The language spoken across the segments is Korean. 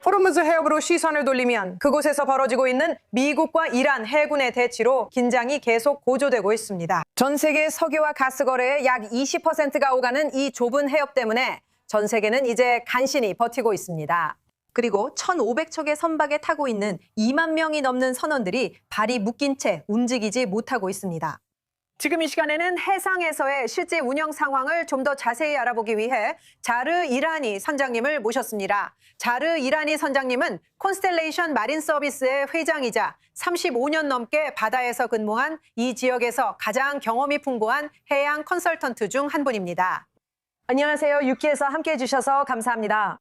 호르무즈 해협으로 시선을 돌리면 그곳에서 벌어지고 있는 미국과 이란 해군의 대치로 긴장이 계속 고조되고 있습니다. 전 세계 석유와 가스 거래의 약 20%가 오가는 이 좁은 해협 때문에 전 세계는 이제 간신히 버티고 있습니다. 그리고 1,500척의 선박에 타고 있는 2만 명이 넘는 선원들이 발이 묶인 채 움직이지 못하고 있습니다. 지금 이 시간에는 해상에서의 실제 운영 상황을 좀 더 자세히 알아보기 위해 자르 이라니 선장님을 모셨습니다. 자르 이라니 선장님은 콘스텔레이션 마린 서비스의 회장이자 35년 넘게 바다에서 근무한 이 지역에서 가장 경험이 풍부한 해양 컨설턴트 중 한 분입니다. 안녕하세요. 유키에서 함께해 주셔서 감사합니다.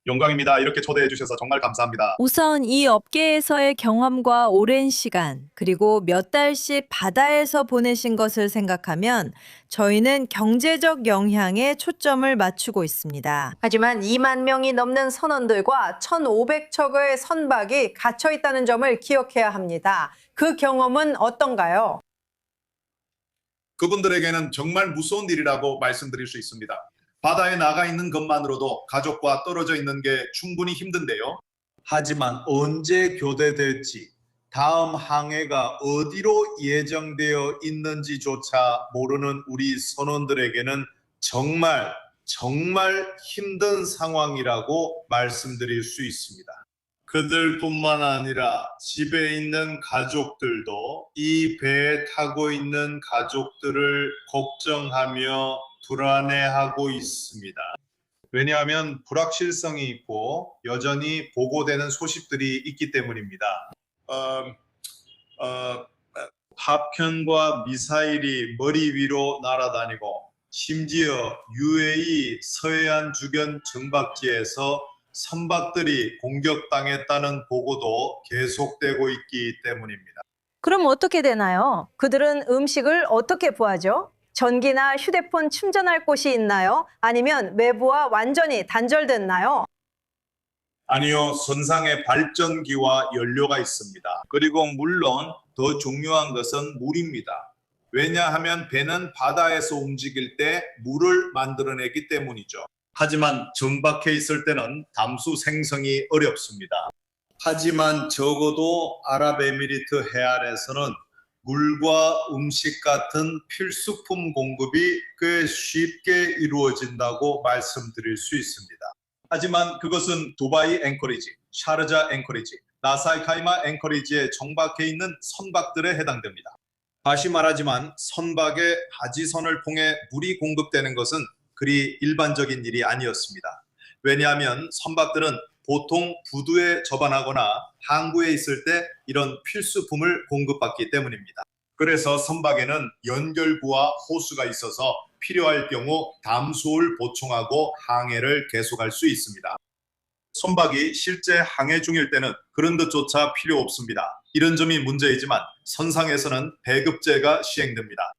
영광입니다. 이렇게 초대해 주셔서 정말 감사합니다. 우선 이 업계에서의 경험과 오랜 시간, 그리고 몇 달씩 바다에서 보내신 것을 생각하면 저희는 경제적 영향에 초점을 맞추고 있습니다. 하지만 2만 명이 넘는 선원들과 1,500척의 선박이 갇혀 있다는 점을 기억해야 합니다. 그 경험은 어떤가요? 그분들에게는 정말 무서운 일이라고 말씀드릴 수 있습니다. 바다에 나가 있는 것만으로도 가족과 떨어져 있는 게 충분히 힘든데요. 하지만 언제 교대될지, 다음 항해가 어디로 예정되어 있는지조차 모르는 우리 선원들에게는 정말 힘든 상황이라고 말씀드릴 수 있습니다. 그들뿐만 아니라 집에 있는 가족들도 이 배에 타고 있는 가족들을 걱정하며 불안해하고 있습니다. 왜냐하면 불확실성이 있고 여전히 보고되는 소식들이 있기 때문입니다. 파편과 미사일이 머리 위로 날아다니고 심지어 UAE 서해안 주변 정박지에서 선박들이 공격당했다는 보고도 계속되고 있기 때문입니다. 그럼 어떻게 되나요? 그들은 음식을 어떻게 구하죠? 전기나 휴대폰 충전할 곳이 있나요? 아니면 외부와 완전히 단절됐나요? 아니요, 선상에 발전기와 연료가 있습니다. 그리고 물론 더 중요한 것은 물입니다. 왜냐하면 배는 바다에서 움직일 때 물을 만들어내기 때문이죠. 하지만 정박해 있을 때는 담수 생성이 어렵습니다. 하지만 적어도 아랍에미리트 해안에서는 물과 음식 같은 필수품 공급이 꽤 쉽게 이루어진다고 말씀드릴 수 있습니다. 하지만 그것은 두바이 앵커리지, 샤르자 앵커리지, 나사이카이마 앵커리지에 정박해 있는 선박들에 해당됩니다. 다시 말하지만 선박의 하지선을 통해 물이 공급되는 것은 그리 일반적인 일이 아니었습니다. 왜냐하면 선박들은 보통 부두에 접안하거나 항구에 있을 때 이런 필수품을 공급받기 때문입니다. 그래서 선박에는 연결구와 호수가 있어서 필요할 경우 담수를 보충하고 항해를 계속할 수 있습니다. 선박이 실제 항해 중일 때는 그런 것조차 필요 없습니다. 이런 점이 문제이지만 선상에서는 배급제가 시행됩니다.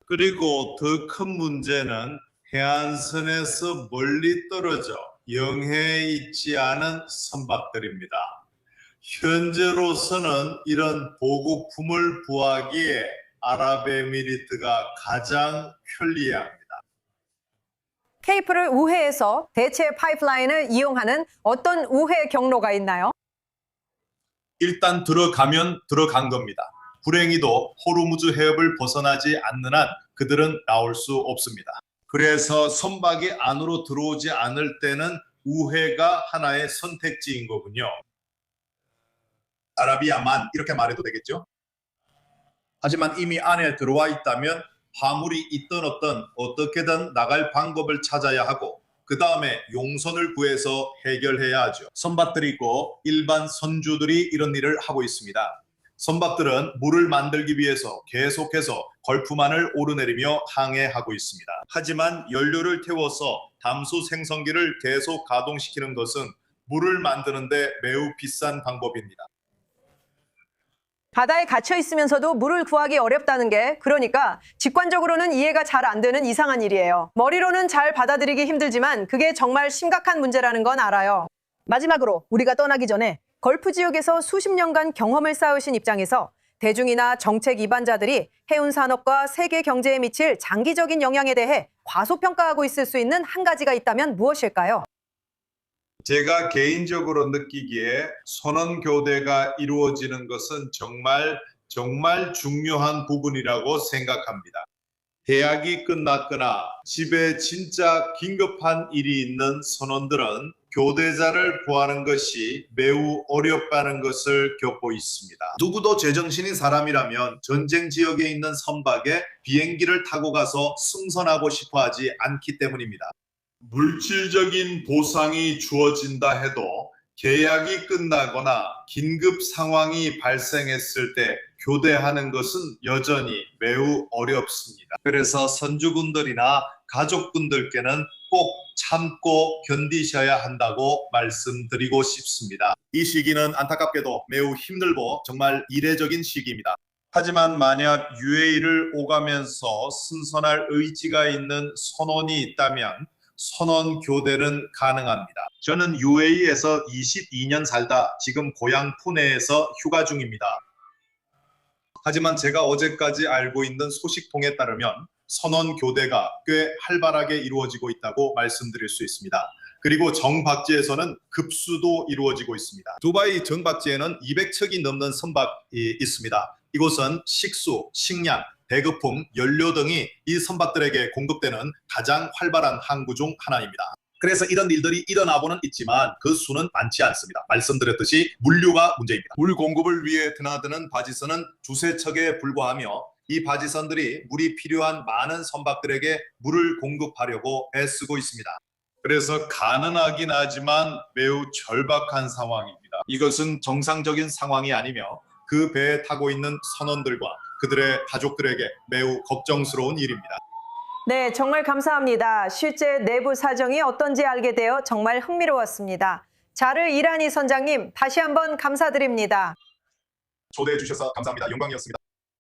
그리고 더 큰 문제는 해안선에서 멀리 떨어져 영해에 있지 않은 선박들입니다. 현재로서는 이런 보급품을 구하기에 아랍에미리트가 가장 편리합니다. 케이프를 우회해서 대체 파이프라인을 이용하는 어떤 우회 경로가 있나요? 일단 들어가면 들어간 겁니다. 불행히도 호르무즈 해협을 벗어나지 않는 한 그들은 나올 수 없습니다. 그래서 선박이 안으로 들어오지 않을 때는 우회가 하나의 선택지인 거군요. 아라비아만 이렇게 말해도 되겠죠? 하지만 이미 안에 들어와 있다면 화물이 있든 없든 어떻게든 나갈 방법을 찾아야 하고 그 다음에 용선을 구해서 해결해야 하죠. 선박들이 있고 일반 선주들이 이런 일을 하고 있습니다. 선박들은 물을 만들기 위해서 계속해서 걸프만을 오르내리며 항해하고 있습니다. 하지만 연료를 태워서 담수 생성기를 계속 가동시키는 것은 물을 만드는데 매우 비싼 방법입니다. 바다에 갇혀 있으면서도 물을 구하기 어렵다는 게 그러니까 직관적으로는 이해가 잘 안 되는 이상한 일이에요. 머리로는 잘 받아들이기 힘들지만 그게 정말 심각한 문제라는 건 알아요. 마지막으로 우리가 떠나기 전에 걸프 지역에서 수십 년간 경험을 쌓으신 입장에서 대중이나 정책 입안자들이 해운 산업과 세계 경제에 미칠 장기적인 영향에 대해 과소평가하고 있을 수 있는 한 가지가 있다면 무엇일까요? 제가 개인적으로 느끼기에 선언교대가 이루어지는 것은 정말 중요한 부분이라고 생각합니다. 대학이 끝났거나 집에 진짜 긴급한 일이 있는 선원들은 교대자를 구하는 것이 매우 어렵다는 것을 겪고 있습니다. 누구도 제정신인 사람이라면 전쟁 지역에 있는 선박에 비행기를 타고 가서 승선하고 싶어 하지 않기 때문입니다. 물질적인 보상이 주어진다 해도 계약이 끝나거나 긴급 상황이 발생했을 때 교대하는 것은 여전히 매우 어렵습니다. 그래서 선주군들이나 가족분들께는 꼭 참고 견디셔야 한다고 말씀드리고 싶습니다. 이 시기는 안타깝게도 매우 힘들고 정말 이례적인 시기입니다. 하지만 만약 UAE를 오가면서 승선할 의지가 있는 선원이 있다면 선원 교대는 가능합니다. 저는 UAE에서 22년 살다 지금 고향 푸네에서 휴가 중입니다. 하지만 제가 어제까지 알고 있는 소식통에 따르면 선원 교대가 꽤 활발하게 이루어지고 있다고 말씀드릴 수 있습니다. 그리고 정박지에서는 급수도 이루어지고 있습니다. 두바이 정박지에는 200척이 넘는 선박이 있습니다. 이곳은 식수, 식량, 배급품, 연료 등이 이 선박들에게 공급되는 가장 활발한 항구 중 하나입니다. 그래서 이런 일들이 일어나고는 있지만 그 수는 많지 않습니다. 말씀드렸듯이 물류가 문제입니다. 물 공급을 위해 드나드는 바지선은 두세 척에 불과하며 이 바지선들이 물이 필요한 많은 선박들에게 물을 공급하려고 애쓰고 있습니다. 그래서 가능하긴 하지만 매우 절박한 상황입니다. 이것은 정상적인 상황이 아니며 그 배에 타고 있는 선원들과 그들의 가족들에게 매우 걱정스러운 일입니다. 네, 정말 감사합니다. 실제 내부 사정이 어떤지 알게 되어 정말 흥미로웠습니다. 자르 이라니 선장님, 다시 한번 감사드립니다. 초대해 주셔서 감사합니다. 영광이었습니다.